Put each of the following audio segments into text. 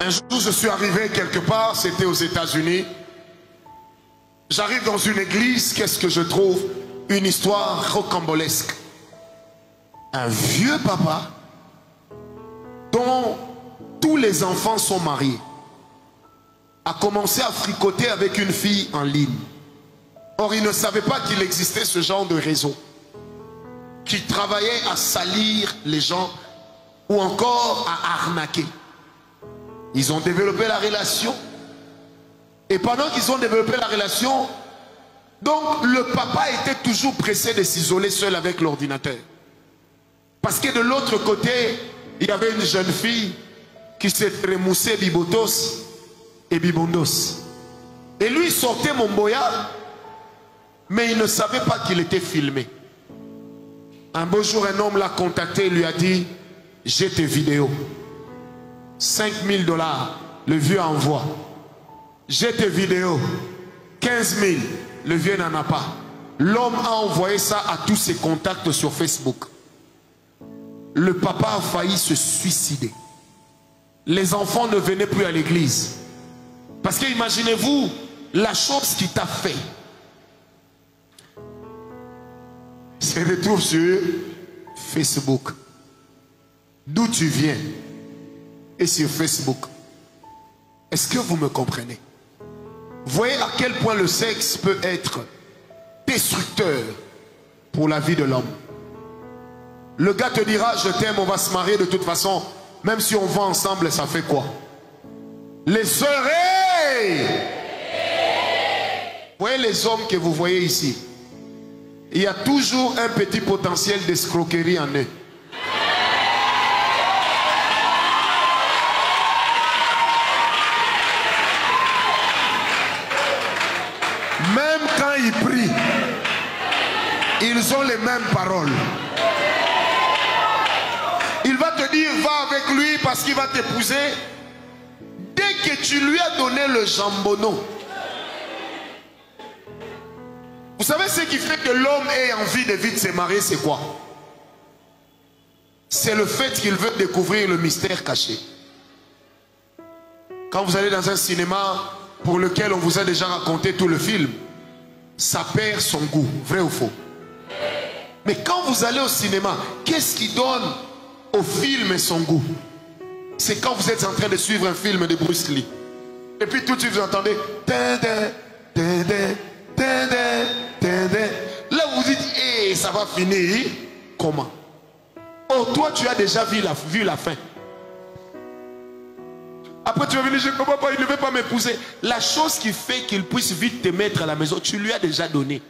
Un jour, je suis arrivé quelque part, c'était aux États-Unis. J'arrive dans une église, qu'est-ce que je trouve? Une histoire rocambolesque. Un vieux papa dont tous les enfants sont mariés a commencé à fricoter avec une fille en ligne. Or, il ne savait pas qu'il existait ce genre de réseau qui travaillait à salir les gens ou encore à arnaquer. Ils ont développé la relation. Et pendant qu'ils ont développé la relation, donc le papa était toujours pressé de s'isoler seul avec l'ordinateur. Parce que de l'autre côté, il y avait une jeune fille qui s'est trémoussée bibotos et bibondos. Et lui sortait Momboya, mais il ne savait pas qu'il était filmé. Un beau jour, un homme l'a contacté et lui a dit: j'ai tes vidéos. 5 000 $, le vieux envoie. J'ai tes vidéos. 15 000, le vieux n'en a pas. L'homme a envoyé ça à tous ses contacts sur Facebook. Le papa a failli se suicider. Les enfants ne venaient plus à l'église. Parce que imaginez-vous la chose qu'il t'a fait. Se retrouve sur Facebook. D'où tu viens? Et sur Facebook. Est-ce que vous me comprenez? Voyez à quel point le sexe peut être destructeur pour la vie de l'homme. Le gars te dira: je t'aime, on va se marier de toute façon. Même si on va ensemble, ça fait quoi? Les oreilles. Voyez les hommes que vous voyez ici. Il y a toujours un petit potentiel d'escroquerie en eux. Même quand ils prient, ils ont les mêmes paroles. Il va te dire: va avec lui parce qu'il va t'épouser. Dès que tu lui as donné le jambonneau. Vous savez ce qui fait que l'homme ait envie de vite se marier, c'est quoi? C'est le fait qu'il veut découvrir le mystère caché. Quand vous allez dans un cinéma pour lequel on vous a déjà raconté tout le film, ça perd son goût, vrai ou faux? Mais quand vous allez au cinéma, qu'est-ce qui donne au film son goût? C'est quand vous êtes en train de suivre un film de Bruce Lee. Et puis tout de suite vous entendez là vous dites: hey, ça va finir comment? Oh, toi tu as déjà vu la fin. Après tu vas venir: je ne comprends pas, il ne veut pas m'épouser. La chose qui fait qu'il puisse vite te mettre à la maison, tu lui as déjà donné.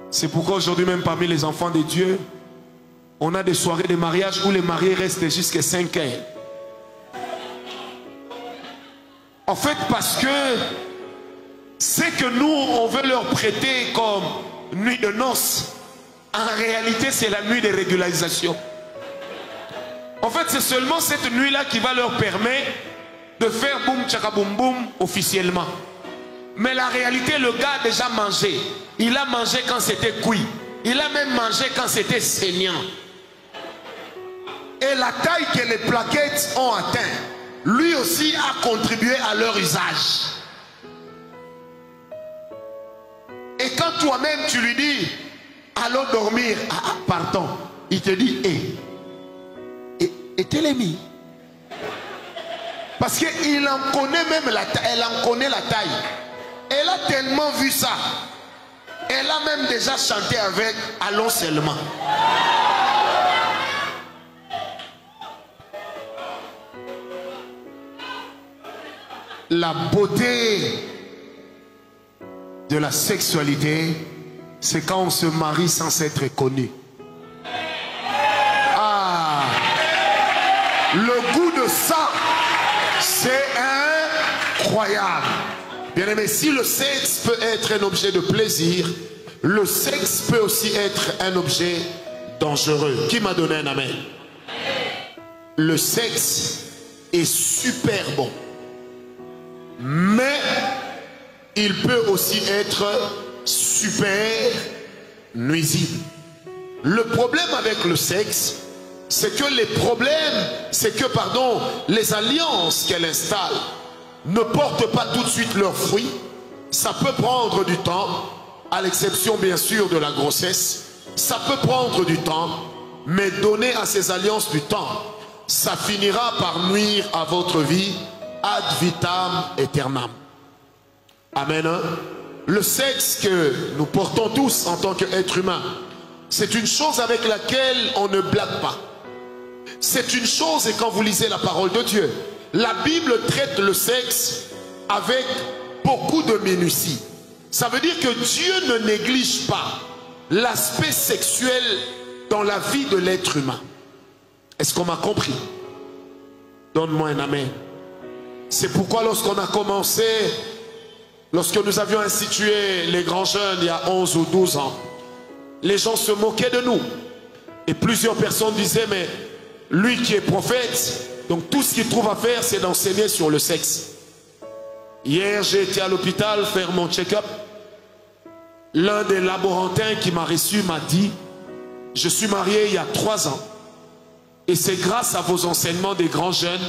C'est pourquoi aujourd'hui, même parmi les enfants de Dieu, on a des soirées de mariage où les mariés restent jusqu'à 5 heures. En fait, parce que c'est que nous, on veut leur prêter comme nuit de noces. En réalité, c'est la nuit de régularisation. En fait, c'est seulement cette nuit-là qui va leur permettre de faire boum tchaka boum boum officiellement. Mais la réalité, le gars a déjà mangé. Il a mangé quand c'était cuit. Il a même mangé quand c'était saignant. Et la taille que les plaquettes ont atteint, lui aussi a contribué à leur usage. Et quand toi-même tu lui dis: allons dormir, pardon, il te dit: et Télémi. Parce qu'il en connaît même la taille, elle en connaît la taille. Elle a tellement vu ça. Elle a même déjà chanté avec: allons seulement. La beauté de la sexualité, c'est quand on se marie sans s'être connu. Ah, le goût de ça, c'est incroyable. Bien aimé, si le sexe peut être un objet de plaisir, le sexe peut aussi être un objet dangereux. Qui m'a donné un amen? Le sexe est super bon, mais il peut aussi être super nuisible. Le problème avec le sexe, c'est que les problèmes, c'est que, pardon, les alliances qu'elle installe ne portent pas tout de suite leurs fruits. Ça peut prendre du temps, à l'exception bien sûr de la grossesse. Ça peut prendre du temps, mais donner à ces alliances du temps, ça finira par nuire à votre vie ad vitam aeternam. Amen. Le sexe que nous portons tous en tant qu'êtres humains, c'est une chose avec laquelle on ne blague pas. C'est une chose, et quand vous lisez la parole de Dieu, la Bible traite le sexe avec beaucoup de minutie. Ça veut dire que Dieu ne néglige pas l'aspect sexuel dans la vie de l'être humain. Est-ce qu'on m'a compris? Donne-moi un amen. C'est pourquoi lorsqu'on a commencé, lorsque nous avions institué les grands jeunes il y a 11 ou 12 ans, les gens se moquaient de nous. Et plusieurs personnes disaient, mais lui qui est prophète, donc tout ce qu'il trouve à faire, c'est d'enseigner sur le sexe. Hier, j'ai été à l'hôpital faire mon check-up. L'un des laborantins qui m'a reçu m'a dit, je suis marié il y a 3 ans. Et c'est grâce à vos enseignements des grands jeunes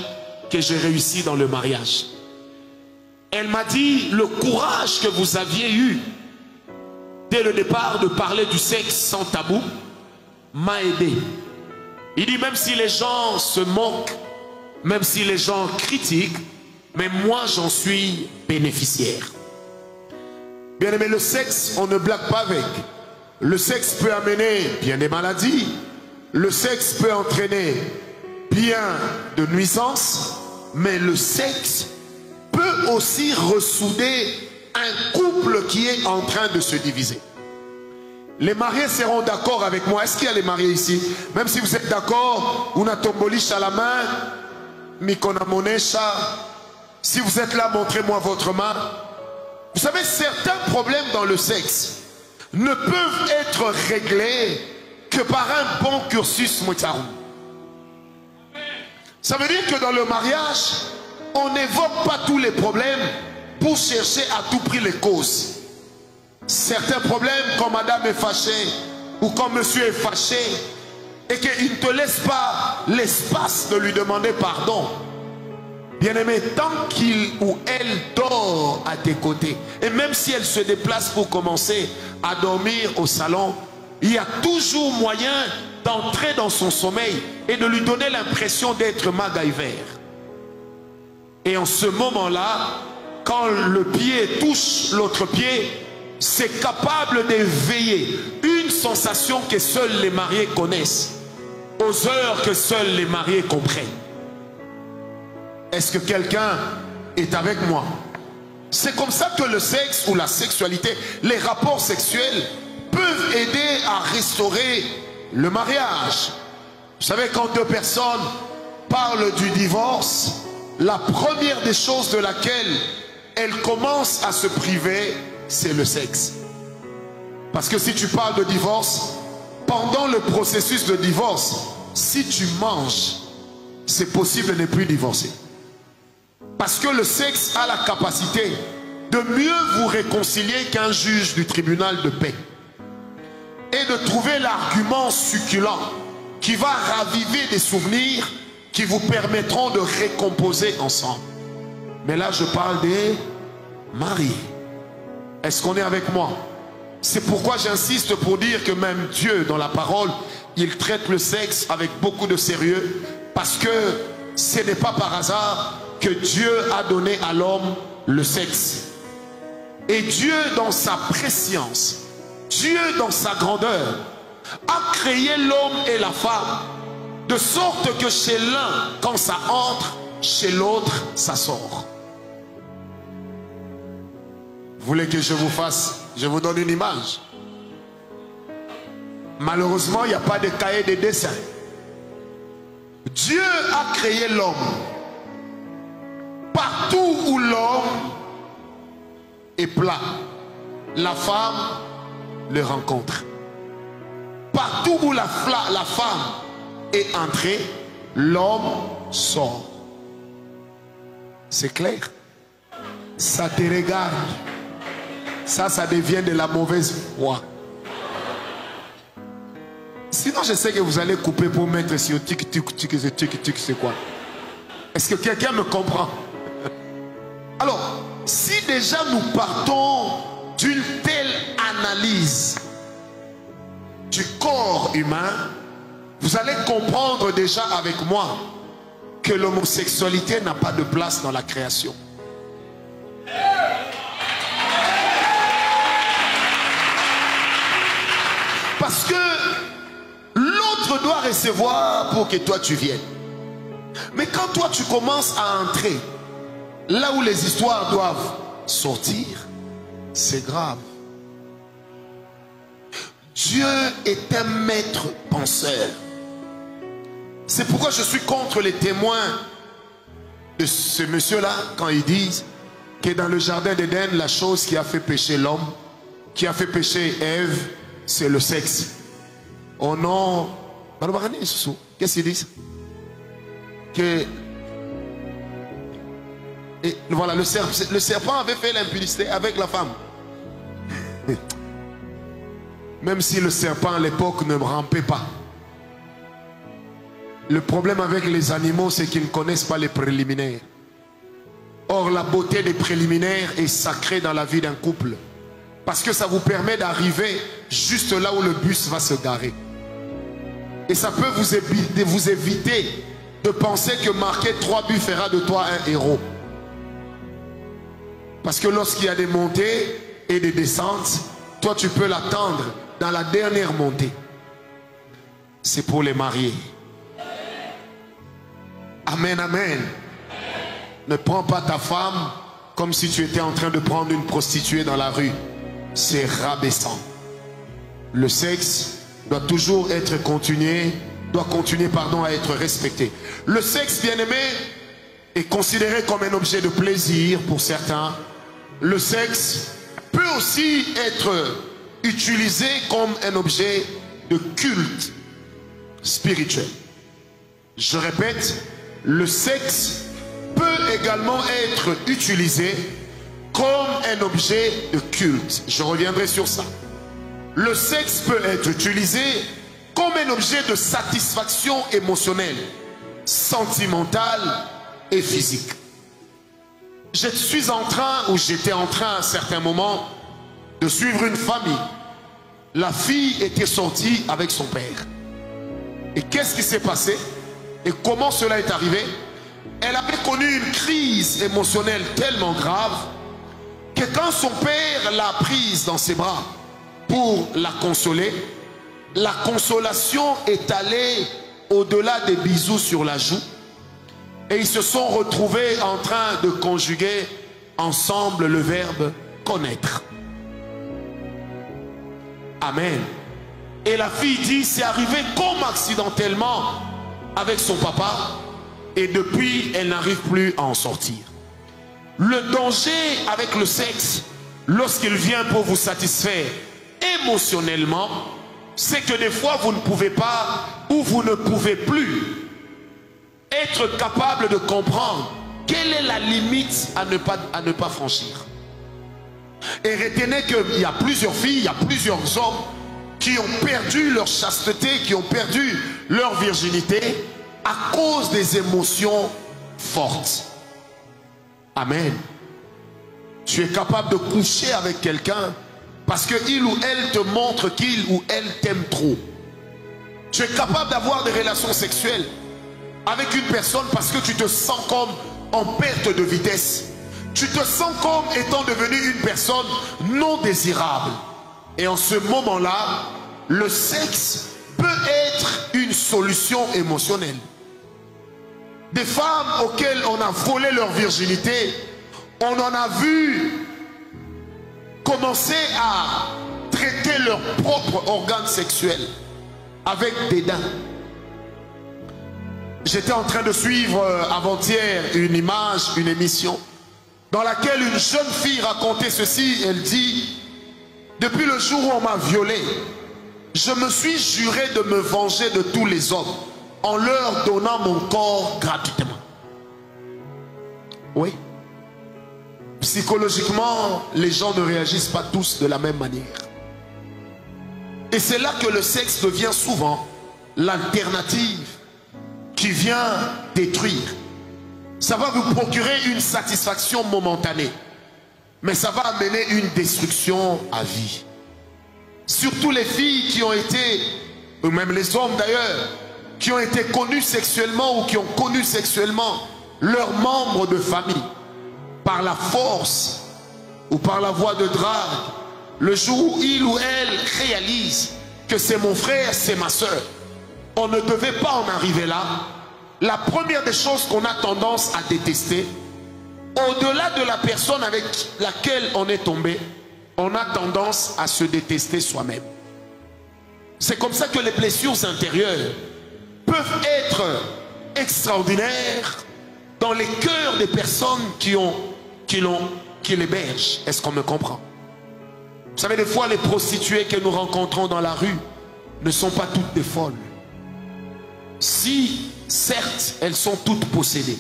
que j'ai réussi dans le mariage. Elle m'a dit, le courage que vous aviez eu dès le départ de parler du sexe sans tabou m'a aidé. Il dit, même si les gens se moquent, même si les gens critiquent, mais moi j'en suis bénéficiaire. Bien aimé, le sexe, on ne blague pas avec. Le sexe peut amener bien des maladies. Le sexe peut entraîner bien de nuisances. Mais le sexe peut aussi ressouder un couple qui est en train de se diviser. Les mariés seront d'accord avec moi. Est-ce qu'il y a les mariés ici? Même si vous êtes d'accord, una tomboliche à la main, mikona monesha. Si vous êtes là, montrez-moi votre main. Vous savez, certains problèmes dans le sexe ne peuvent être réglés que par un bon cursus moutaroum. Ça veut dire que dans le mariage, on n'évoque pas tous les problèmes pour chercher à tout prix les causes. Certains problèmes, quand madame est fâchée ou quand monsieur est fâché, et qu'il ne te laisse pas l'espace de lui demander pardon. Bien-aimé, tant qu'il ou elle dort à tes côtés, et même si elle se déplace pour commencer à dormir au salon, il y a toujours moyen d'entrer dans son sommeil et de lui donner l'impression d'être MacGyver. Et en ce moment-là, quand le pied touche l'autre pied, c'est capable d'éveiller une sensation que seuls les mariés connaissent, aux heures que seuls les mariés comprennent. Est-ce que quelqu'un est avec moi? C'est comme ça que le sexe ou la sexualité, les rapports sexuels peuvent aider à restaurer le mariage. Vous savez, quand deux personnes parlent du divorce, la première des choses de laquelle elles commencent à se priver, c'est le sexe. Parce que si tu parles de divorce, pendant le processus de divorce, si tu manges, c'est possible de ne plus divorcer. Parce que le sexe a la capacité de mieux vous réconcilier qu'un juge du tribunal de paix. Et de trouver l'argument succulent qui va raviver des souvenirs qui vous permettront de récomposer ensemble. Mais là, je parle des mariés. Est-ce qu'on est avec moi? C'est pourquoi j'insiste pour dire que même Dieu, dans la parole, il traite le sexe avec beaucoup de sérieux. Parce que ce n'est pas par hasard que Dieu a donné à l'homme le sexe. Et Dieu, dans sa prescience, Dieu, dans sa grandeur, a créé l'homme et la femme de sorte que chez l'un, quand ça entre, chez l'autre, ça sort. Vous voulez que je vous fasse, je vous donne une image. Malheureusement, il n'y a pas de cahier de dessin. Dieu a créé l'homme. Partout où l'homme est plat, la femme le rencontre. Partout où la femme est entrée, l'homme sort. C'est clair? Ça te regarde. Ça devient de la mauvaise foi. Sinon, je sais que vous allez couper pour mettre sur tic-tic, c'est quoi? Est-ce que quelqu'un me comprend? Alors, si déjà nous partons d'une telle analyse du corps humain, vous allez comprendre déjà avec moi que l'homosexualité n'a pas de place dans la création. Parce que l'autre doit recevoir pour que toi tu viennes. Mais quand toi tu commences à entrer là où les histoires doivent sortir, c'est grave. Dieu est un maître penseur. C'est pourquoi je suis contre les témoins de ce monsieur-là quand ils disent que dans le jardin d'Éden, la chose qui a fait pécher l'homme, qui a fait pécher Ève, c'est le sexe. Oh non. Qu'est-ce qu'ils disent? Que et voilà, le serpent avait fait l'impudicité avec la femme. Même si le serpent à l'époque ne rampait pas. Le problème avec les animaux, c'est qu'ils ne connaissent pas les préliminaires. Or, la beauté des préliminaires est sacrée dans la vie d'un couple. Parce que ça vous permet d'arriver juste là où le bus va se garer. Et ça peut vous éviter de penser que marquer 3 buts fera de toi un héros. Parce que lorsqu'il y a des montées et des descentes, toi tu peux l'attendre dans la dernière montée. C'est pour les mariés. Amen, amen. Ne prends pas ta femme comme si tu étais en train de prendre une prostituée dans la rue. C'est rabaissant. Le sexe doit toujours être continuer à être respecté. Le sexe, bien-aimé, est considéré comme un objet de plaisir pour certains. Le sexe peut aussi être utilisé comme un objet de culte spirituel. Je répète, le sexe peut également être utilisé comme un objet de culte. Je reviendrai sur ça. Le sexe peut être utilisé comme un objet de satisfaction émotionnelle, sentimentale et physique. J'étais en train à un certain moment de suivre une famille. La fille était sortie avec son père. Et qu'est-ce qui s'est passé? Et comment cela est arrivé? Elle avait connu une crise émotionnelle tellement grave que quand son père l'a prise dans ses bras pour la consoler, la consolation est allée au-delà des bisous sur la joue. Et ils se sont retrouvés en train de conjuguer ensemble le verbe connaître. Amen. Et la fille dit, c'est arrivé comme accidentellement avec son papa. Et depuis, elle n'arrive plus à en sortir. Le danger avec le sexe, lorsqu'il vient pour vous satisfaire émotionnellement, c'est que des fois, vous ne pouvez pas ou vous ne pouvez plus être capable de comprendre quelle est la limite à ne pas franchir. Et retenez qu'il y a plusieurs filles, il y a plusieurs hommes qui ont perdu leur chasteté, qui ont perdu leur virginité à cause des émotions fortes. Amen. Tu es capable de coucher avec quelqu'un parce qu'il ou elle te montre qu'il ou elle t'aime trop. Tu es capable d'avoir des relations sexuelles avec une personne parce que tu te sens comme en perte de vitesse. Tu te sens comme étant devenu une personne non désirable. Et en ce moment-là, le sexe peut être une solution émotionnelle. Des femmes auxquelles on a volé leur virginité, on en a vu commencer à traiter leur propre organe sexuel avec dédain. J'étais en train de suivre avant-hier une image, une émission dans laquelle une jeune fille racontait ceci. Elle dit, depuis le jour où on m'a violée, je me suis juré de me venger de tous les hommes en leur donnant mon corps gratuitement. Oui. Psychologiquement, les gens ne réagissent pas tous de la même manière. Et c'est là que le sexe devient souvent l'alternative qui vient détruire. Ça va vous procurer une satisfaction momentanée, mais ça va amener une destruction à vie. Surtout les filles qui ont été, ou même les hommes d'ailleurs, qui ont été connus sexuellement ou qui ont connu sexuellement leurs membres de famille par la force ou par la voie de drague. Le jour où il ou elle réalise que c'est mon frère, c'est ma soeur, on ne devait pas en arriver là. La première des choses qu'on a tendance à détester, au-delà de la personne avec laquelle on est tombé, on a tendance à se détester soi-même. C'est comme ça que les blessures intérieures peuvent être extraordinaires dans les cœurs des personnes qui l'hébergent. Est-ce qu'on me comprend? Vous savez, des fois, les prostituées que nous rencontrons dans la rue ne sont pas toutes des folles. Si, certes, elles sont toutes possédées,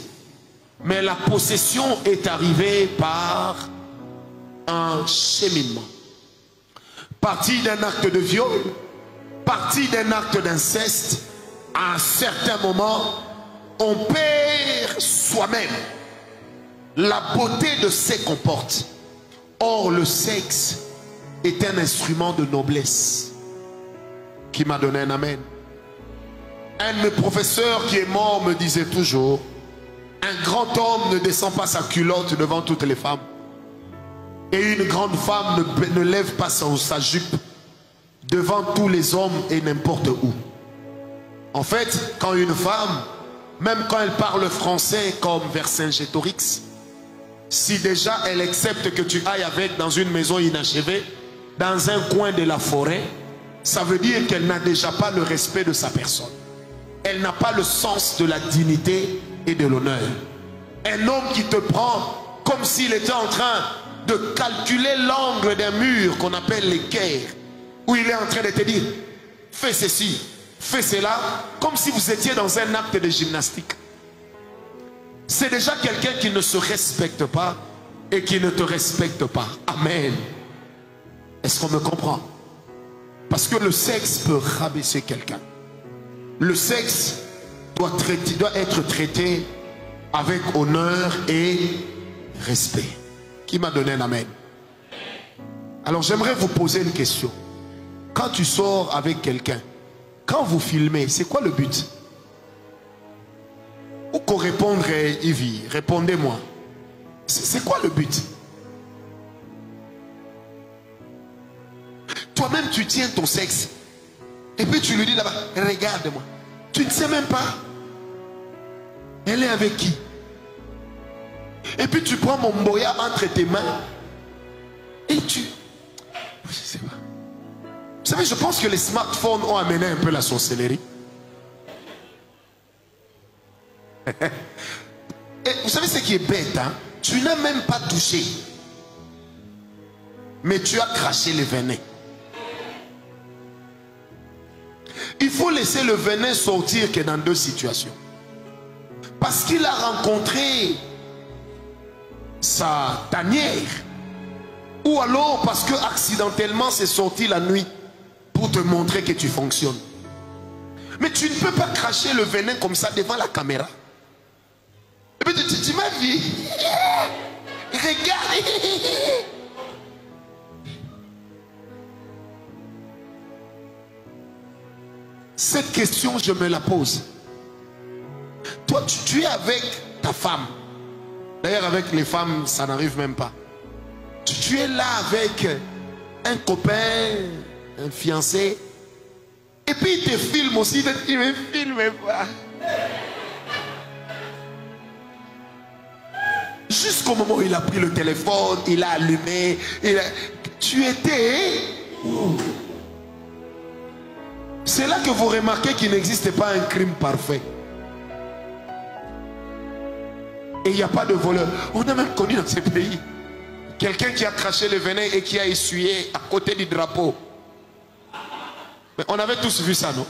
mais la possession est arrivée par un cheminement. Partie d'un acte de viol, partie d'un acte d'inceste, à un certain moment, on perd soi-même la beauté de ce qu'on porte. Or, le sexe est un instrument de noblesse. Qui m'a donné un amen? Un de mes professeurs qui est mort me disait toujours: un grand homme ne descend pas sa culotte devant toutes les femmes, et une grande femme ne lève pas sa jupe devant tous les hommes et n'importe où. En fait, quand une femme, même quand elle parle français comme Vercingétorix, si déjà elle accepte que tu ailles avec dans une maison inachevée, dans un coin de la forêt, ça veut dire qu'elle n'a déjà pas le respect de sa personne. Elle n'a pas le sens de la dignité et de l'honneur. Un homme qui te prend comme s'il était en train de calculer l'angle d'un mur qu'on appelle l'équerre, où il est en train de te dire: fais ceci, fais cela, comme si vous étiez dans un acte de gymnastique. C'est déjà quelqu'un qui ne se respecte pas et qui ne te respecte pas. Amen. Est-ce qu'on me comprend? Parce que le sexe peut rabaisser quelqu'un. Le sexe doit être traité avec honneur et respect. Qui m'a donné un amen? Alors j'aimerais vous poser une question. Quand tu sors avec quelqu'un, quand vous filmez, c'est quoi le but? Ou qu'on répondrait, Yves, répondez-moi. C'est quoi le but? Toi-même, tu tiens ton sexe. Et puis tu lui dis là-bas: regarde-moi. Tu ne sais même pas. Elle est avec qui? Et puis tu prends mon boya entre tes mains. Et tu... Je sais pas. Vous savez, je pense que les smartphones ont amené un peu la sorcellerie. Et vous savez ce qui est bête, hein? Tu n'as même pas touché, mais tu as craché le venin. Il faut laisser le venin sortir que dans deux situations. Parce qu'il a rencontré sa tanière, ou alors parce que accidentellement c'est sorti la nuit pour te montrer que tu fonctionnes. Mais tu ne peux pas cracher le venin comme ça devant la caméra. Et puis tu m'as vu. Regarde. Cette question, je me la pose. Toi, tu es avec ta femme. D'ailleurs, avec les femmes, ça n'arrive même pas. Tu es là avec un copain, un fiancé. Et puis, il te filme aussi. Il me filme pas. Jusqu'au moment où il a pris le téléphone, il a allumé. Tu étais... C'est là que vous remarquez qu'il n'existe pas un crime parfait. Et il n'y a pas de voleur. On a même connu dans ces pays quelqu'un qui a craché le venin et qui a essuyé à côté du drapeau. Mais on avait tous vu ça, non?